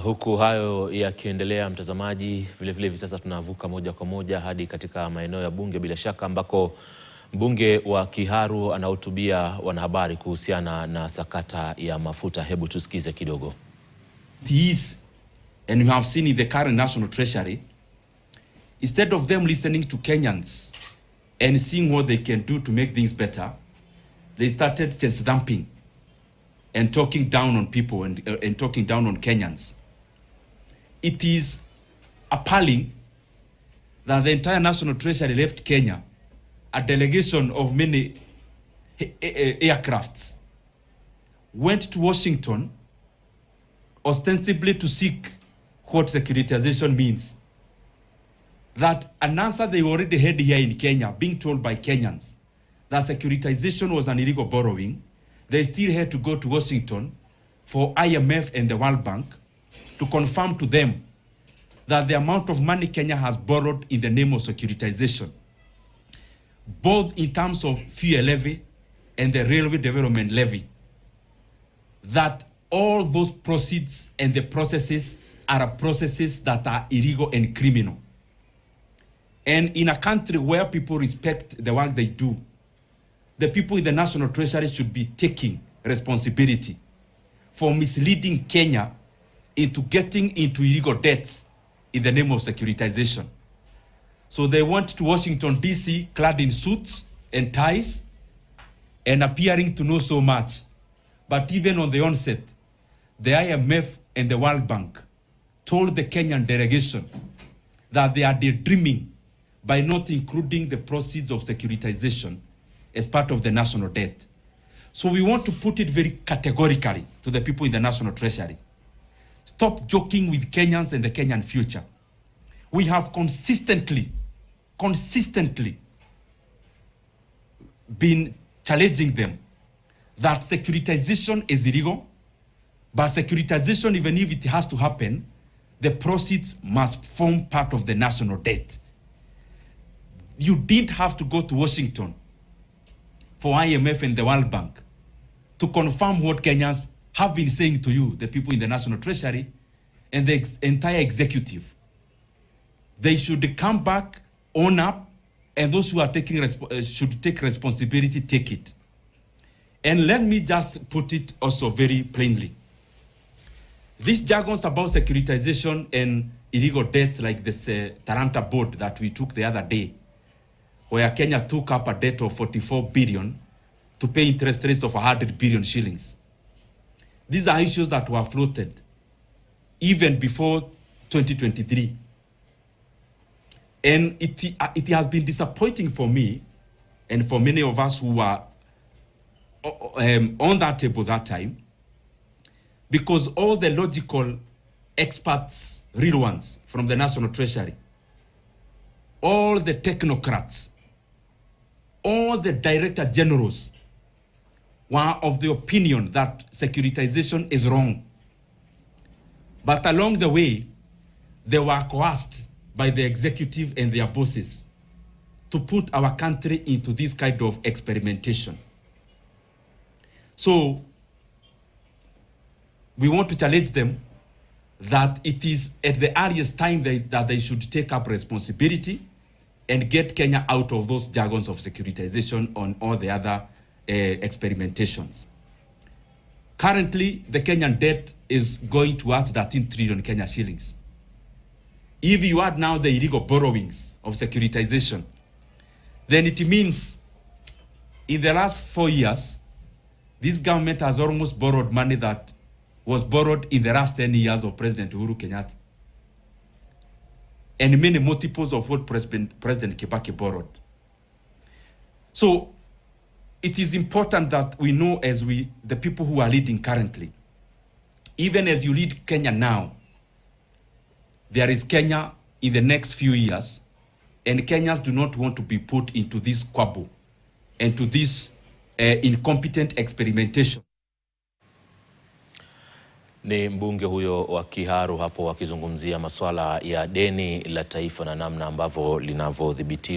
Huku hayo yakiendelea, mtazamaji, vile hivi sasa tunavuka moja kwa moja hadi katika maeneo ya bunge bila shaka, ambako mbunge wa Kiharu anahutubia wanahabari kuhusiana na sakata ya mafuta. Hebu tusikize kidogo. This, and we have seen in the current National Treasury, instead of them listening to Kenyans and seeing what they can do to make things better, they started chest thumping and talking down on people and talking down on Kenyans. It is appalling that the entire National Treasury left Kenya, a delegation of many aircrafts, went to Washington ostensibly to seek what securitization means. That an answer they already had here in Kenya, being told by Kenyans that securitization was an illegal borrowing, they still had to go to Washington for IMF and the World Bank to confirm to them that the amount of money Kenya has borrowed in the name of securitization, both in terms of fuel levy and the railway development levy, that all those proceeds and the processes are processes that are illegal and criminal. And in a country where people respect the work they do, the people in the National Treasury should be taking responsibility for misleading Kenya into getting into illegal debts in the name of securitization. So they went to Washington, D.C., clad in suits and ties and appearing to know so much. But even on the onset, the IMF and the World Bank told the Kenyan delegation that they are daydreaming by not including the proceeds of securitization as part of the national debt. So we want to put it very categorically to the people in the National Treasury. Stop joking with Kenyans and the Kenyan future. We have consistently been challenging them that securitization is illegal, but securitization, even if it has to happen, the proceeds must form part of the national debt. You didn't have to go to Washington for IMF and the World Bank to confirm what Kenyans have been saying to you, the people in the National Treasury and the entire executive. They should come back, own up, and those who are taking should take responsibility, take it. And let me just put it also very plainly. These jargons about securitization and illegal debts, like this Taranta board that we took the other day, where Kenya took up a debt of 44 billion to pay interest rates of 100 billion shillings. These are issues that were floated even before 2023. And it has been disappointing for me and for many of us who were on that table that time, because all the logical experts, real ones, from the National Treasury, all the technocrats, all the director generals were of the opinion that securitization is wrong. But along the way, they were coerced by the executive and their bosses to put our country into this kind of experimentation. So we want to challenge them that it is at the earliest time that they should take up responsibility and get Kenya out of those jargons of securitization on all the other experimentations. Currently, the Kenyan debt is going towards 13 trillion Kenya shillings. If you add now the illegal borrowings of securitization, then it means in the last 4 years, this government has almost borrowed money that was borrowed in the last 10 years of President Uhuru Kenyatta, and many multiples of what President Kibaki borrowed. So it is important that we know, as the people who are leading currently, even as you lead Kenya now, there is Kenya in the next few years, and Kenyans do not want to be put into this squabble and to this incompetent experimentation. Ni mbunge huyo wa Kiharu hapo akizungumzia masuala ya deni la taifa na namna ambavyo linavyodhibitiwa.